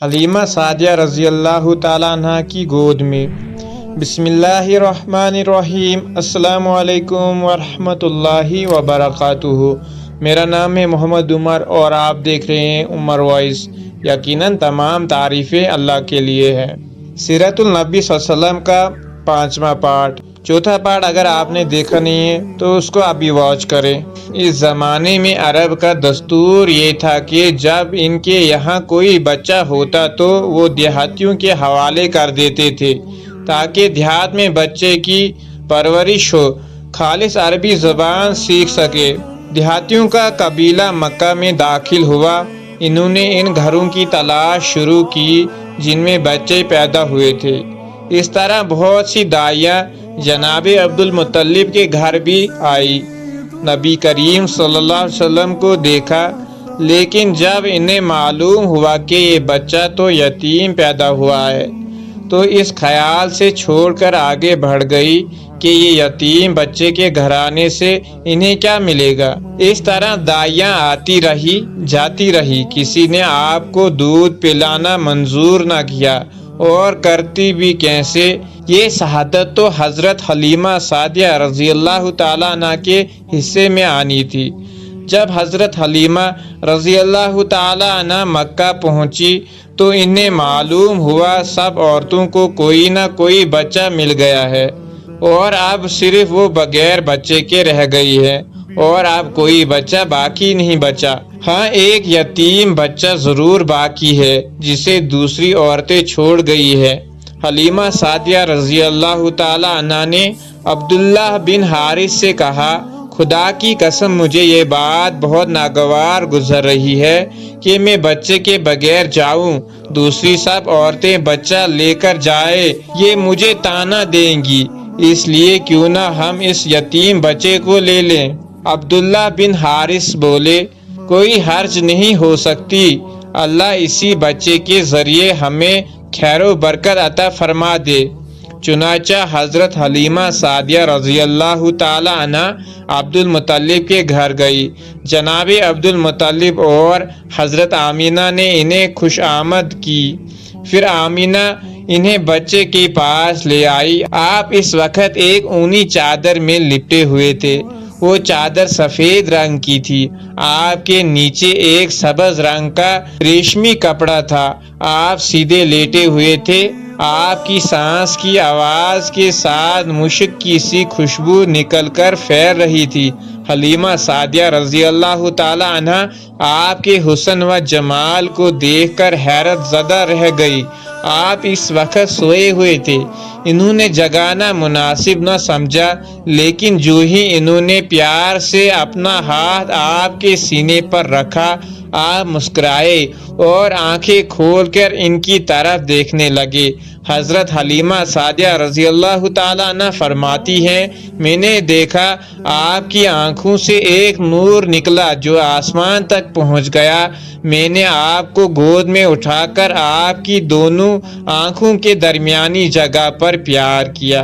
حلیمہ سعدیہ رضی اللہ تعالیٰ عنہ کی گود میں۔ بسم اللہ الرحمن الرحیم۔ السلام علیکم ورحمۃ اللہ وبرکاتہ۔ میرا نام ہے محمد عمر اور آپ دیکھ رہے ہیں عمر وائس۔ یقیناً تمام تعریفیں اللہ کے لیے ہے۔ سیرت النبی صلی اللہ علیہ وسلم کا 5واں پارٹ، چوتھا پارٹ اگر آپ نے دیکھا نہیں ہے تو اس کو ابھی واچ کریں۔ اس زمانے میں عرب کا دستور یہ تھا کہ جب ان کے یہاں کوئی بچہ ہوتا تو وہ دیہاتیوں کے حوالے کر دیتے تھے تاکہ دیہات میں بچے کی پرورش ہو، خالص عربی زبان سیکھ سکے۔ دیہاتیوں کا قبیلہ مکہ میں داخل ہوا۔ انہوں نے ان گھروں کی تلاش شروع کی جن میں بچے پیدا ہوئے تھے۔ اس طرح بہت سی داعیاں جناب عبدالمطلب کے گھر بھی آئی، نبی کریم صلی اللہ علیہ وسلم کو دیکھا، لیکن جب انہیں معلوم ہوا کہ یہ بچہ تو یتیم پیدا ہوا ہے تو اس خیال سے چھوڑ کر آگے بڑھ گئی کہ یہ یتیم بچے کے گھرانے سے انہیں کیا ملے گا۔ اس طرح داعیاں آتی رہی جاتی رہی، کسی نے آپ کو دودھ پلانا منظور نہ کیا، اور کرتی بھی کیسے؟ یہ شہادت تو حضرت حلیمہ سعدیہ رضی اللہ تعالیٰ عنہ کے حصے میں آنی تھی۔ جب حضرت حلیمہ رضی اللہ تعالیٰ عنہ مکہ پہنچی تو انہیں معلوم ہوا سب عورتوں کو کوئی نہ کوئی بچہ مل گیا ہے، اور اب صرف وہ بغیر بچے کے رہ گئی ہے، اور اب کوئی بچہ باقی نہیں بچا۔ ہاں، ایک یتیم بچہ ضرور باقی ہے جسے دوسری عورتیں چھوڑ گئی ہے۔ حلیمہ سعدیہ رضی اللہ تعالی عنہ نے عبداللہ بن حارث سے کہا، خدا کی قسم مجھے یہ بات بہت ناگوار گزر رہی ہے کہ میں بچے کے بغیر جاؤں، دوسری سب عورتیں بچہ لے کر جائے، یہ مجھے طعنہ دیں گی، اس لیے کیوں نہ ہم اس یتیم بچے کو لے لیں۔ عبداللہ بن حارث بولے، کوئی حرج نہیں ہو سکتی، اللہ اسی بچے کے ذریعے ہمیں خیر و برکت عطا فرما دے۔ چنانچہ حضرت حلیمہ سعدیہ رضی اللہ تعالی عنہ عبدالمطلب کے گھر گئی۔ جناب عبدالمطلب اور حضرت آمینہ نے انہیں خوش آمد کی۔ پھر آمینہ انہیں بچے کے پاس لے آئی۔ آپ اس وقت ایک اونی چادر میں لپٹے ہوئے تھے، وہ چادر سفید رنگ کی تھی، آپ کے نیچے ایک سبز رنگ کا ریشمی کپڑا تھا، آپ سیدھے لیٹے ہوئے تھے، آپ کی سانس کی آواز کے ساتھ مشک کی سی خوشبو نکل کر پھیل رہی تھی۔ حلیمہ سعدیہ رضی اللہ تعالی عنہ آپ کے حسن و جمال کو دیکھ کر حیرت زدہ رہ گئی۔ آپ اس وقت سوئے ہوئے تھے، انہوں نے جگانا مناسب نہ سمجھا، لیکن جو ہی انہوں نے پیار سے اپنا ہاتھ آپ کے سینے پر رکھا، آپ مسکرائے اور آنکھیں کھول کر ان کی طرف دیکھنے لگے۔ حضرت حلیمہ سعدیہ رضی اللہ تعالیٰ عنہ فرماتی ہیں، میں نے دیکھا آپ کی آنکھوں سے ایک نور نکلا جو آسمان تک پہنچ گیا۔ میں نے آپ کو گود میں اٹھا کر آپ کی دونوں آنکھوں کے درمیانی جگہ پر پیار کیا۔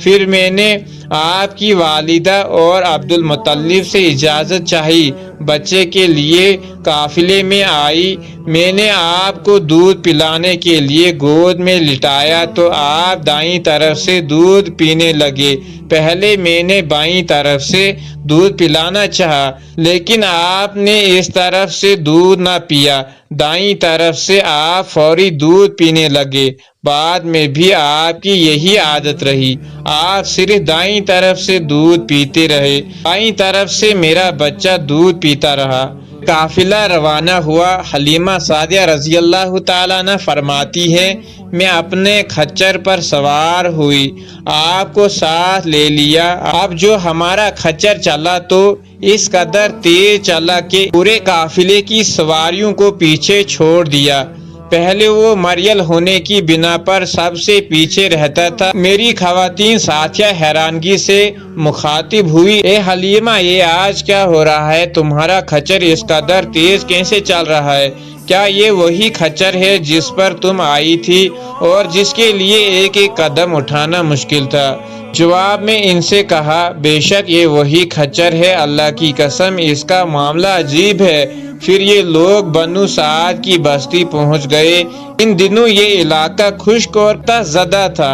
پھر میں نے آپ کی والدہ اور عبدالمطلب سے اجازت چاہی، بچے کے لیے قافلے میں آئی۔ میں نے آپ کو دودھ پلانے کے لیے گود میں لٹایا تو آپ دائیں طرف سے دودھ پینے لگے۔ پہلے میں نے بائیں طرف سے دودھ پلانا چاہا، لیکن آپ نے اس طرف سے دودھ نہ پیا، دائیں طرف سے آپ فوری دودھ پینے لگے۔ بعد میں بھی آپ کی یہی عادت رہی، آپ صرف دائیں طرف سے دودھ پیتے رہے، بائیں طرف سے میرا بچہ دودھ پیتا رہا۔ قافلہ روانہ ہوا۔ حلیمہ سعدیہ رضی اللہ تعالیٰ عنہ فرماتی ہے، میں اپنے کھچر پر سوار ہوئی، آپ کو ساتھ لے لیا۔ اب جو ہمارا کھچر چلا تو اس قدر تیز چلا کہ پورے قافلے کی سواریوں کو پیچھے چھوڑ دیا۔ پہلے وہ مریل ہونے کی بنا پر سب سے پیچھے رہتا تھا۔ میری خواتین ساتھیہ حیرانگی سے مخاطب ہوئی، اے حلیمہ، یہ آج کیا ہو رہا ہے؟ تمہارا کھچر اس قدر تیز کیسے چل رہا ہے؟ کیا یہ وہی کھچر ہے جس پر تم آئی تھی اور جس کے لیے ایک ایک قدم اٹھانا مشکل تھا؟ جواب میں ان سے کہا، بے شک یہ وہی کھچر ہے، اللہ کی قسم اس کا معاملہ عجیب ہے، پھر یہ لوگ بنو سعد کی بستی پہنچ گئے۔ ان دنوں یہ علاقہ خشک اور زدہ تھا۔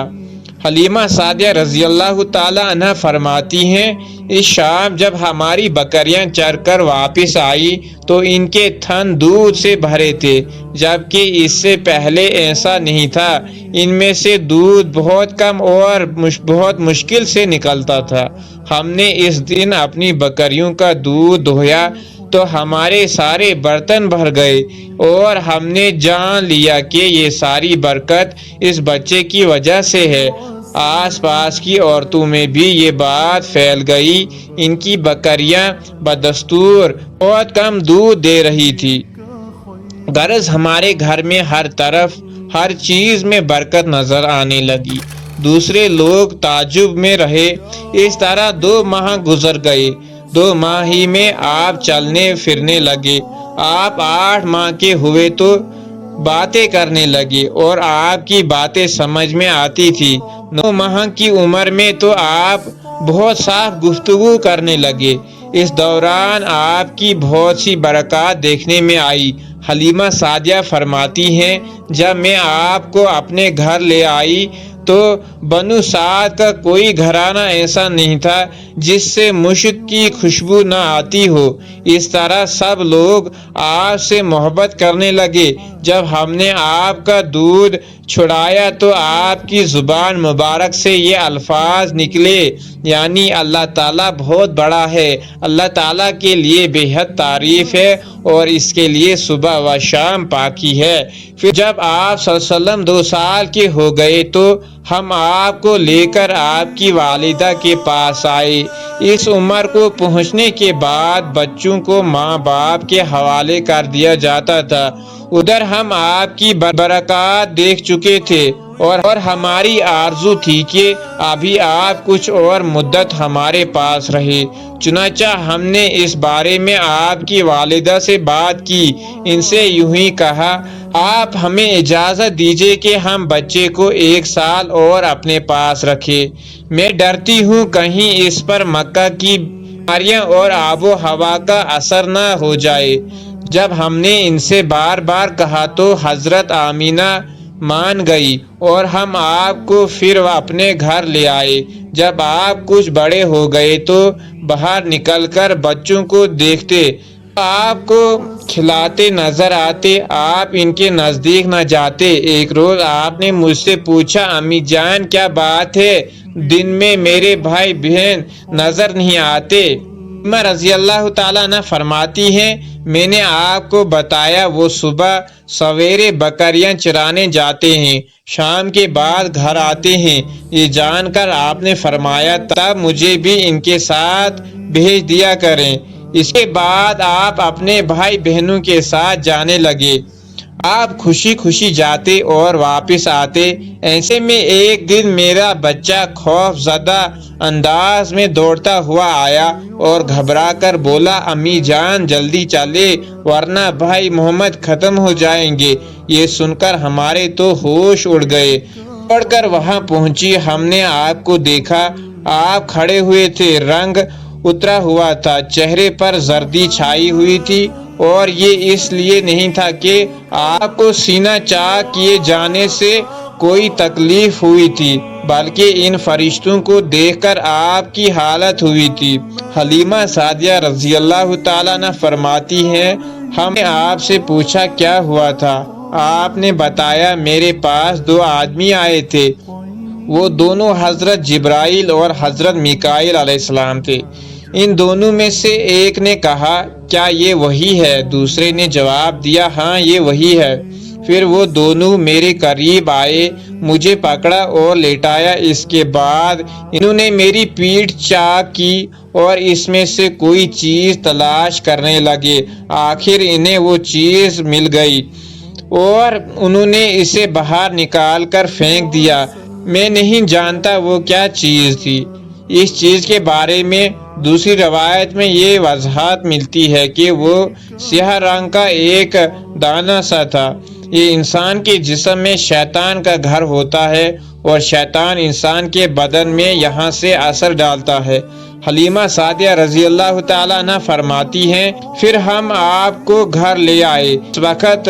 حلیمہ سعدیہ رضی اللہ تعالی عنہ فرماتی ہیں، اس شام جب ہماری بکریاں چر کر واپس آئی تو ان کے تھن دودھ سے بھرے تھے، جبکہ اس سے پہلے ایسا نہیں تھا۔ ان میں سے دودھ بہت کم اور بہت مشکل سے نکلتا تھا۔ ہم نے اس دن اپنی بکریوں کا دودھ دھویا تو ہمارے سارے برتن بھر گئے، اور ہم نے جان لیا کہ یہ ساری برکت اس بچے کی وجہ سے ہے۔ آس پاس کی عورتوں میں بھی یہ بات پھیل گئی۔ ان کی بکریاں بدستور بہت کم دودھ دے رہی تھی۔ غرض ہمارے گھر میں ہر طرف ہر چیز میں برکت نظر آنے لگی۔ دوسرے لوگ تعجب میں رہے۔ اس طرح 2 ماہ گزر گئے۔ 2 ماہ ہی میں آپ چلنے پھرنے لگے۔ آپ 8 ماہ کے ہوئے تو باتیں کرنے لگے اور آپ کی باتیں سمجھ میں آتی تھی۔ 9 ماہ کی عمر میں تو آپ بہت صاف گفتگو کرنے لگے۔ اس دوران آپ کی بہت سی برکات دیکھنے میں آئی۔ حلیمہ سعدیہ فرماتی ہیں، جب میں آپ کو اپنے گھر لے آئی تو بنو سعد کا کوئی گھرانہ ایسا نہیں تھا جس سے مشک کی خوشبو نہ آتی ہو۔ اس طرح سب لوگ آپ سے محبت کرنے لگے۔ جب ہم نے آپ کا دودھ چھڑایا تو آپ کی زبان مبارک سے یہ الفاظ نکلے، یعنی اللہ تعالیٰ بہت بڑا ہے، اللہ تعالیٰ کے لیے بے حد تعریف ہے اور اس کے لیے صبح و شام پاکی ہے۔ پھر جب آپ صلی اللہ علیہ وسلم 2 سال کے ہو گئے تو ہم آپ کو لے کر آپ کی والدہ کے پاس آئے۔ اس عمر کو پہنچنے کے بعد بچوں کو ماں باپ کے حوالے کر دیا جاتا تھا۔ ادھر ہم آپ کی برکات دیکھ چکے تھے اور ہماری آرزو تھی کہ ابھی آپ کچھ اور مدت ہمارے پاس رہے۔ چنانچہ ہم نے اس بارے میں آپ کی والدہ سے بات کی۔ ان سے یوں ہی کہا، آپ ہمیں اجازت دیجیے کہ ہم بچے کو 1 سال اور اپنے پاس رکھیں۔ میں ڈرتی ہوں کہیں اس پر مکہ کی بیماریاں اور آب و ہوا کا اثر نہ ہو جائے۔ جب ہم نے ان سے بار بار کہا تو حضرت آمینہ مان گئی اور ہم آپ کو پھر اپنے گھر لے آئے۔ جب آپ کچھ بڑے ہو گئے تو باہر نکل کر بچوں کو دیکھتے، آپ کو کھلاتے نظر آتے، آپ ان کے نزدیک نہ جاتے۔ ایک روز آپ نے مجھ سے پوچھا، امی جان کیا بات ہے، دن میں میرے بھائی بہن نظر نہیں آتے؟ حلیمہ رضی اللہ تعالیٰ عنہ فرماتی ہیں، میں نے آپ کو بتایا وہ صبح سویرے بکریاں چرانے جاتے ہیں، شام کے بعد گھر آتے ہیں۔ یہ جان کر آپ نے فرمایا، تب مجھے بھی ان کے ساتھ بھیج دیا کریں۔ اس کے بعد آپ اپنے بھائی بہنوں کے ساتھ جانے لگے۔ آپ خوشی خوشی جاتے اور واپس آتے۔ ایسے میں ایک دن میرا بچہ خوف زدہ انداز میں دوڑتا ہوا آیا اور گھبرا کر بولا، امی جان جلدی چلے ورنہ بھائی محمد ختم ہو جائیں گے۔ یہ سن کر ہمارے تو ہوش اڑ گئے۔ دوڑ کر وہاں پہنچی، ہم نے آپ کو دیکھا، آپ کھڑے ہوئے تھے، رنگ اترا ہوا تھا، چہرے پر زردی چھائی ہوئی تھی، اور یہ اس لیے نہیں تھا کہ آپ کو سینہ چاک کیے جانے سے کوئی تکلیف ہوئی تھی، بلکہ ان فرشتوں کو دیکھ کر آپ کی حالت ہوئی تھی۔ حلیمہ سعدیہ رضی اللہ تعالیٰ عنہ فرماتی ہیں، ہم نے آپ سے پوچھا کیا ہوا تھا؟ آپ نے بتایا، میرے پاس 2 آدمی آئے تھے، وہ دونوں حضرت جبرائیل اور حضرت میکائیل علیہ السلام تھے۔ ان دونوں میں سے ایک نے کہا، کیا یہ وہی ہے؟ دوسرے نے جواب دیا، ہاں یہ وہی ہے۔ پھر وہ دونوں میرے قریب آئے، مجھے پکڑا اور لیٹایا۔ اس کے بعد انہوں نے میری پیٹھ چاک کی اور اس میں سے کوئی چیز تلاش کرنے لگے۔ آخر انہیں وہ چیز مل گئی اور انہوں نے اسے باہر نکال کر پھینک دیا۔ میں نہیں جانتا وہ کیا چیز تھی۔ اس چیز کے بارے میں دوسری روایت میں یہ وضاحت ملتی ہے کہ وہ سیاہ رنگ کا ایک دانہ سا تھا۔ یہ انسان کے جسم میں شیطان کا گھر ہوتا ہے اور شیطان انسان کے بدن میں یہاں سے اثر ڈالتا ہے۔ حلیمہ سعدیہ رضی اللہ تعالیٰ عنہ فرماتی ہیں پھر ہم آپ کو گھر لے آئے۔ اس وقت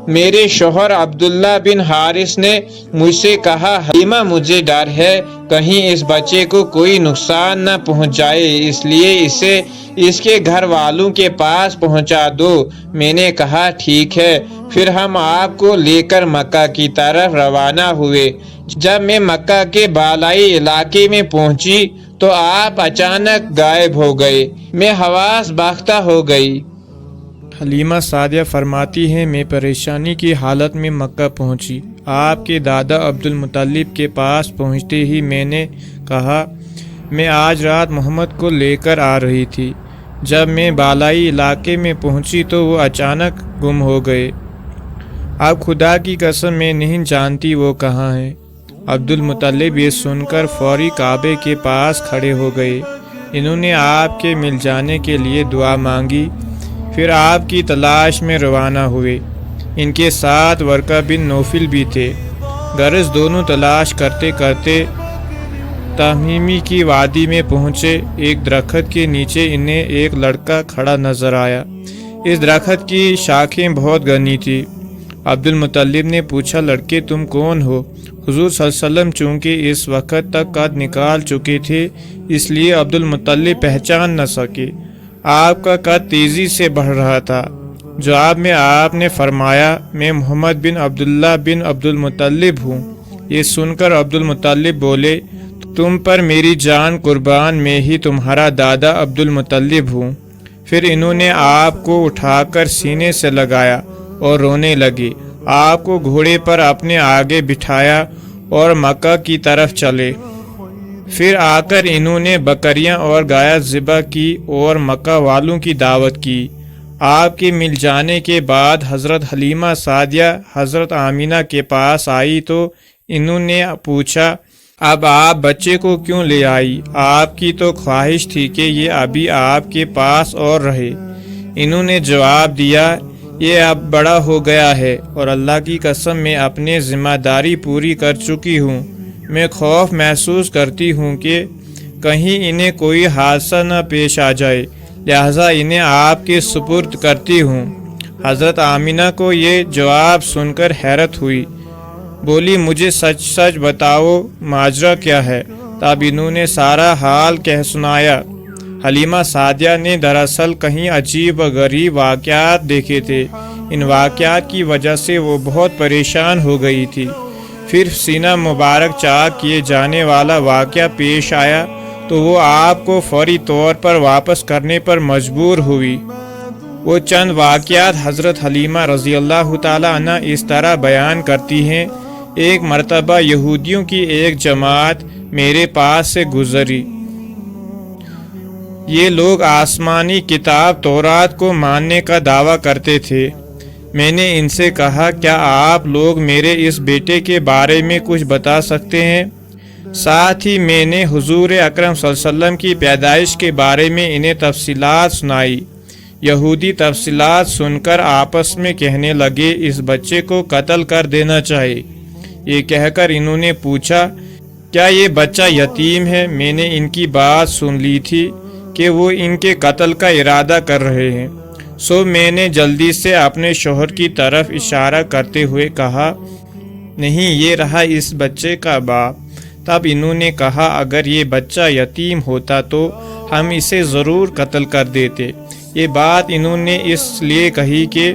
میرے شوہر عبداللہ بن حارث نے مجھ سے کہا حلیمہ مجھے ڈر ہے کہیں اس بچے کو کوئی نقصان نہ پہنچ جائے، اس لیے اسے اس کے گھر والوں کے پاس پہنچا دو۔ میں نے کہا ٹھیک ہے۔ پھر ہم آپ کو لے کر مکہ کی طرف روانہ ہوئے۔ جب میں مکہ کے بالائی علاقے میں پہنچی تو آپ اچانک غائب ہو گئے، میں حواس باختہ ہو گئی۔ حلیمہ سعدیہ فرماتی ہیں میں پریشانی کی حالت میں مکہ پہنچی۔ آپ کے دادا عبد المطلب کے پاس پہنچتے ہی میں نے کہا میں آج رات محمد کو لے کر آ رہی تھی۔ جب میں بالائی علاقے میں پہنچی تو وہ اچانک گم ہو گئے۔ اب خدا کی قسم میں نہیں جانتی وہ کہاں ہیں۔ عبد المطلب یہ سن کر فوری کعبے کے پاس کھڑے ہو گئے۔ انہوں نے آپ کے مل جانے کے لیے دعا مانگی، پھر آپ کی تلاش میں روانہ ہوئے۔ ان کے ساتھ ورقہ بن نوفل بھی تھے۔ غرض دونوں تلاش کرتے کرتے تہمیمی کی وادی میں پہنچے۔ ایک درخت کے نیچے انہیں ایک لڑکا کھڑا نظر آیا۔ اس درخت کی شاخیں بہت گھنی تھی۔ عبد المطلب نے پوچھا لڑکے تم کون ہو؟ حضور صلی اللہ علیہ وسلم چونکہ اس وقت تک قد نکال چکے تھے اس لیے عبد المطلب پہچان نہ سکے۔ آپ کا قد تیزی سے بڑھ رہا تھا۔ جواب میں آپ نے فرمایا میں محمد بن عبداللہ بن عبد المطلب ہوں۔ یہ سن کر عبد المطلب بولے تم پر میری جان قربان، میں ہی تمہارا دادا عبد المطلب ہوں۔ پھر انہوں نے آپ کو اٹھا کر سینے سے لگایا اور رونے لگے۔ آپ کو گھوڑے پر اپنے آگے بٹھایا اور مکہ کی طرف چلے۔ پھر آ کر انہوں نے بکریاں اور گائے ذبح کی اور مکہ والوں کی دعوت کی۔ آپ کے مل جانے کے بعد حضرت حلیمہ سعدیہ حضرت آمینہ کے پاس آئی تو انہوں نے پوچھا اب آپ بچے کو کیوں لے آئی؟ آپ کی تو خواہش تھی کہ یہ ابھی آپ کے پاس اور رہے۔ انہوں نے جواب دیا یہ اب بڑا ہو گیا ہے اور اللہ کی قسم میں اپنی ذمہ داری پوری کر چکی ہوں۔ میں خوف محسوس کرتی ہوں کہ کہیں انہیں کوئی حادثہ نہ پیش آ جائے، لہذا انہیں آپ کے سپرد کرتی ہوں۔ حضرت آمینہ کو یہ جواب سن کر حیرت ہوئی، بولی مجھے سچ سچ بتاؤ ماجرا کیا ہے؟ تب انہوں نے سارا حال کہہ سنایا۔ حلیمہ سعدیہ نے دراصل کہیں عجیب و غریب واقعات دیکھے تھے۔ ان واقعات کی وجہ سے وہ بہت پریشان ہو گئی تھی۔ پھر سینہ مبارک چاک کیے جانے والا واقعہ پیش آیا تو وہ آپ کو فوری طور پر واپس کرنے پر مجبور ہوئی۔ وہ چند واقعات حضرت حلیمہ رضی اللہ تعالی عنہ اس طرح بیان کرتی ہیں ایک مرتبہ یہودیوں کی ایک جماعت میرے پاس سے گزری۔ یہ لوگ آسمانی کتاب تورات کو ماننے کا دعویٰ کرتے تھے۔ میں نے ان سے کہا کیا آپ لوگ میرے اس بیٹے کے بارے میں کچھ بتا سکتے ہیں؟ ساتھ ہی میں نے حضور اکرم صلی اللہ علیہ وسلم کی پیدائش کے بارے میں انہیں تفصیلات سنائی۔ یہودی تفصیلات سن کر آپس میں کہنے لگے اس بچے کو قتل کر دینا چاہیے۔ یہ کہہ کر انہوں نے پوچھا کیا یہ بچہ یتیم ہے؟ میں نے ان کی بات سن لی تھی کہ وہ ان کے قتل کا ارادہ کر رہے ہیں، سو میں نے جلدی سے اپنے شوہر کی طرف اشارہ کرتے ہوئے کہا نہیں یہ رہا اس بچے کا باپ۔ تب انہوں نے کہا اگر یہ بچہ یتیم ہوتا تو ہم اسے ضرور قتل کر دیتے۔ یہ بات انہوں نے اس لیے کہی کہ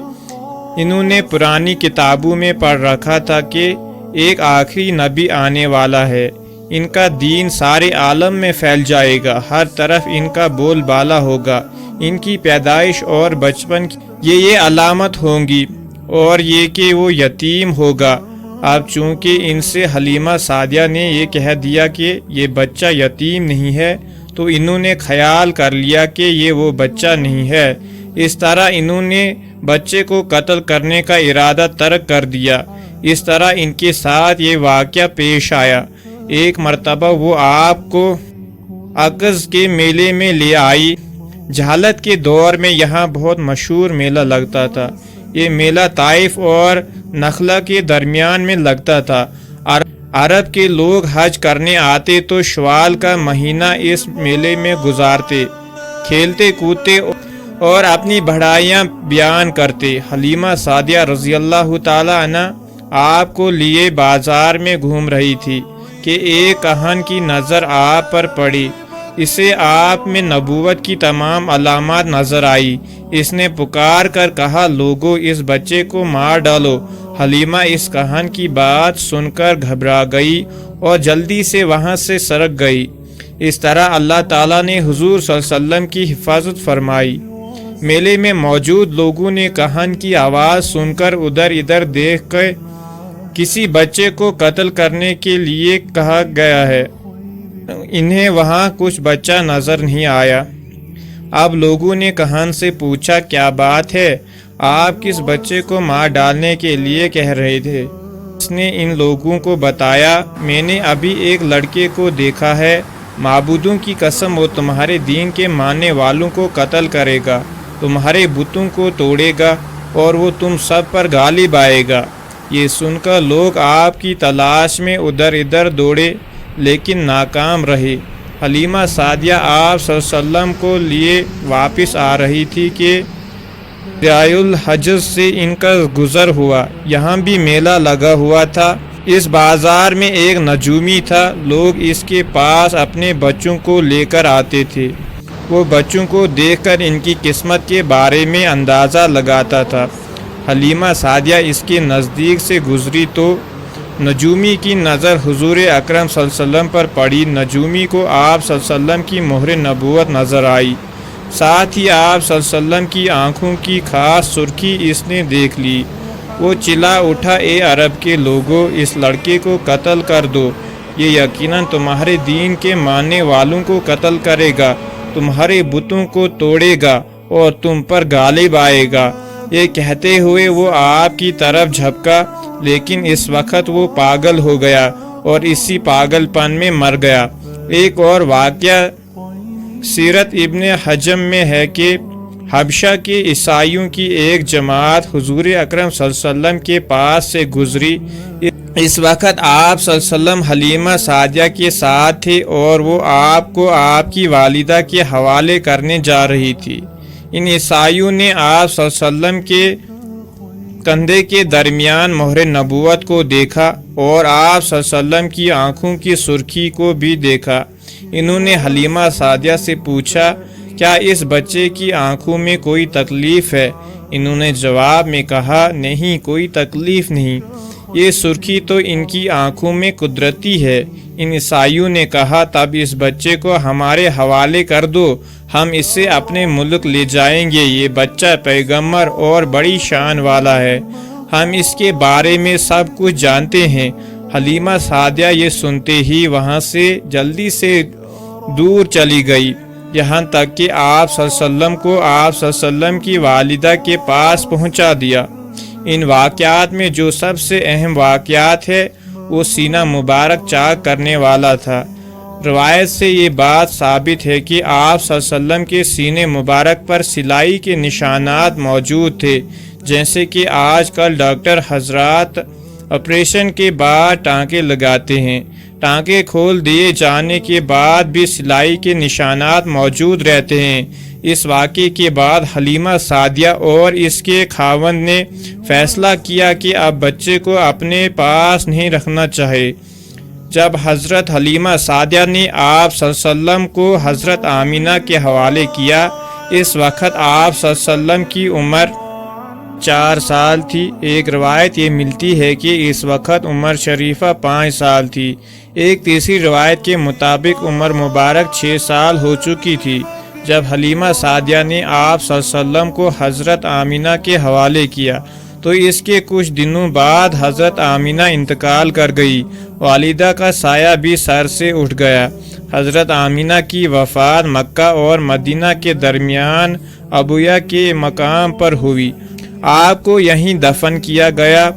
انہوں نے پرانی کتابوں میں پڑھ رکھا تھا کہ ایک آخری نبی آنے والا ہے، ان کا دین سارے عالم میں پھیل جائے گا، ہر طرف ان کا بول بالا ہوگا، ان کی پیدائش اور بچپن یہ علامت ہوں گی اور یہ کہ وہ یتیم ہوگا۔ اب چونکہ ان سے حلیمہ سعدیہ نے یہ کہہ دیا کہ یہ بچہ یتیم نہیں ہے تو انہوں نے خیال کر لیا کہ یہ وہ بچہ نہیں ہے۔ اس طرح انہوں نے بچے کو قتل کرنے کا ارادہ ترک کر دیا۔ اس طرح ان کے ساتھ یہ واقعہ پیش آیا۔ ایک مرتبہ وہ آپ کو عقز کے میلے میں لے آئی۔ جہالت کے دور میں یہاں بہت مشہور میلہ لگتا تھا۔ یہ میلہ طائف اور نخلا کے درمیان میں لگتا تھا۔ عرب کے لوگ حج کرنے آتے تو شوال کا مہینہ اس میلے میں گزارتے، کھیلتے کودتے اور اپنی بڑھائیاں بیان کرتے۔ حلیمہ سعدیہ رضی اللہ تعالی عنہ آپ کو لیے بازار میں گھوم رہی تھی کہ ایک کہن کی نظر آپ پر پڑی۔ اسے آپ میں نبوت کی تمام علامات نظر آئی۔ اس نے پکار کر کہا، لوگو اس بچے کو مار ڈالو۔ حلیمہ اس کہن کی بات سن کر گھبرا گئی اور جلدی سے وہاں سے سرک گئی۔ اس طرح اللہ تعالیٰ نے حضور صلی اللہ علیہ وسلم کی حفاظت فرمائی۔ میلے میں موجود لوگوں نے کہن کی آواز سن کر ادھر ادھر دیکھ کر کسی بچے کو قتل کرنے کے لیے کہا گیا ہے۔ انہیں وہاں کچھ بچہ نظر نہیں آیا۔ اب لوگوں نے کہن سے پوچھا، کیا بات ہے؟ آپ کس بچے کو مار ڈالنے کے لیے کہہ رہے تھے؟ اس نے ان لوگوں کو بتایا، میں نے ابھی ایک لڑکے کو دیکھا ہے، معبودوں کی قسم وہ تمہارے دین کے ماننے والوں کو قتل کرے گا، تمہارے بتوں کو توڑے گا اور وہ تم سب پر غالب آئے گا۔ یہ سن کر لوگ آپ کی تلاش میں ادھر ادھر دوڑے لیکن ناکام رہے۔ حلیمہ سعدیہ آپ صلی اللہ علیہ وسلم کو لیے واپس آ رہی تھی کہ ذی الحجہ سے ان کا گزر ہوا۔ یہاں بھی میلہ لگا ہوا تھا۔ اس بازار میں ایک نجومی تھا، لوگ اس کے پاس اپنے بچوں کو لے کر آتے تھے۔ وہ بچوں کو دیکھ کر ان کی قسمت کے بارے میں اندازہ لگاتا تھا۔ حلیمہ سعدیہ اس کے نزدیک سے گزری تو نجومی کی نظر حضور اکرم صلی اللہ علیہ وسلم پر پڑی۔ نجومی کو آپ صلی اللہ علیہ وسلم کی مہر نبوت نظر آئی، ساتھ ہی آپ صلی اللہ علیہ وسلم کی آنکھوں کی خاص سرخی اس نے دیکھ لی۔ وہ چلا اٹھا، اے عرب کے لوگوں، اس لڑکے کو قتل کر دو، یہ یقیناً تمہارے دین کے ماننے والوں کو قتل کرے گا، تمہارے بتوں کو توڑے گا اور تم پر غالب آئے گا۔ یہ کہتے ہوئے وہ آپ کی طرف جھپکا، لیکن اس وقت وہ پاگل ہو گیا اور اسی پاگل پن میں مر گیا۔ ایک اور واقعہ سیرت ابن حجم میں ہے کہ حبشہ کے عیسائیوں کی ایک جماعت حضور اکرم صلی اللہ علیہ وسلم کے پاس سے گزری۔ اس وقت آپ صلی اللہ علیہ وسلم حلیمہ سعدیہ کے ساتھ تھے اور وہ آپ کو آپ کی والدہ کے حوالے کرنے جا رہی تھی۔ ان عیسائیوں نے آپ صلی اللہ علیہ وسلم کے کندھے کے درمیان مہر نبوت کو دیکھا اور آپ صلی اللہ علیہ وسلم کی آنکھوں کی سرخی کو بھی دیکھا۔ انہوں نے حلیمہ سعدیہ سے پوچھا، کیا اس بچے کی آنکھوں میں کوئی تکلیف ہے؟ انہوں نے جواب میں کہا، نہیں، کوئی تکلیف نہیں، یہ سرخی تو ان کی آنکھوں میں قدرتی ہے۔ ان عیسائیوں نے کہا، تب اس بچے کو ہمارے حوالے کر دو، ہم اسے اپنے ملک لے جائیں گے، یہ بچہ پیغمبر اور بڑی شان والا ہے، ہم اس کے بارے میں سب کچھ جانتے ہیں۔ حلیمہ سعدیہ یہ سنتے ہی وہاں سے جلدی سے دور چلی گئی، یہاں تک کہ آپ صلی اللہ علیہ وسلم کو آپ صلی اللہ علیہ وسلم کی والدہ کے پاس پہنچا دیا۔ ان واقعات میں جو سب سے اہم واقعات ہے وہ سینہ مبارک چاک کرنے والا تھا۔ روایت سے یہ بات ثابت ہے کہ آپ صلی اللہ علیہ وسلم کے سینے مبارک پر سلائی کے نشانات موجود تھے، جیسے کہ آج کل ڈاکٹر حضرات آپریشن کے بعد ٹانکے لگاتے ہیں۔ ٹانکے کھول دیے جانے کے بعد بھی سلائی کے نشانات موجود رہتے ہیں۔ اس واقعے کے بعد حلیمہ سعدیہ اور اس کے خاوند نے فیصلہ کیا کہ اب بچے کو اپنے پاس نہیں رکھنا چاہے۔ جب حضرت حلیمہ سعدیہ نے آپ صلی اللہ علیہ وسلم کو حضرت آمینہ کے حوالے کیا، اس وقت آپ صلی اللہ علیہ وسلم کی عمر 4 سال تھی۔ ایک روایت یہ ملتی ہے کہ اس وقت عمر شریفہ 5 سال تھی۔ ایک تیسری روایت کے مطابق عمر مبارک 6 سال ہو چکی تھی جب حلیمہ سعدیہ نے آپ صلی اللہ علیہ وسلم کو حضرت آمینہ کے حوالے کیا، تو اس کے کچھ دنوں بعد حضرت آمینہ انتقال کر گئی۔ والدہ کا سایہ بھی سر سے اٹھ گیا۔ حضرت آمینہ کی وفات مکہ اور مدینہ کے درمیان ابویا کے مقام پر ہوئی، آپ کو یہیں دفن کیا گیا۔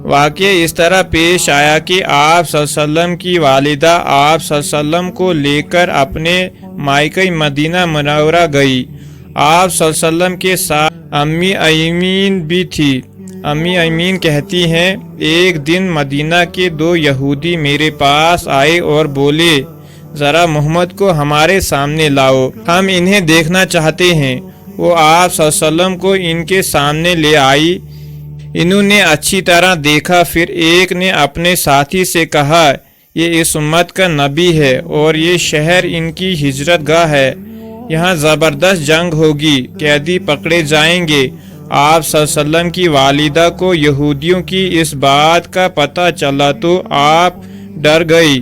واقعہ اس طرح پیش آیا کہ آپ صلی اللہ علیہ وسلم کی والدہ آپ صلی اللہ علیہ وسلم کو لے کر اپنے مائکہ مدینہ منورہ گئی۔ آپ صلی اللہ علیہ وسلم کے ساتھ امی ایمین بھی تھی۔ امی ایمین کہتی ہیں ایک دن مدینہ کے 2 یہودی میرے پاس آئے اور بولے ذرا محمد کو ہمارے سامنے لاؤ، ہم انہیں دیکھنا چاہتے ہیں۔ وہ آپ صلی اللہ علیہ وسلم کو ان کے سامنے لے آئی۔ انہوں نے اچھی طرح دیکھا، پھر ایک نے اپنے ساتھی سے کہا یہ اس امت کا نبی ہے اور یہ شہر ان کی ہجرت گاہ ہے، یہاں زبردست جنگ ہوگی، قیدی پکڑے جائیں گے۔ آپ صلی اللہ علیہ وسلم کی والدہ کو یہودیوں کی اس بات کا پتہ چلا تو آپ ڈر گئی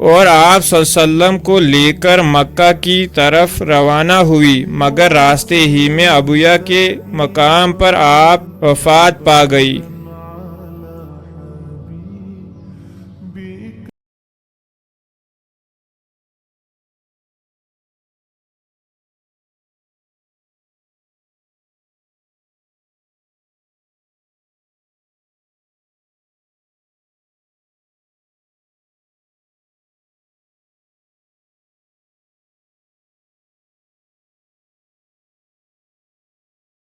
اور آپ صلی اللہ علیہ وسلم کو لے کر مکہ کی طرف روانہ ہوئی، مگر راستے ہی میں ابویا کے مقام پر آپ وفات پا گئی۔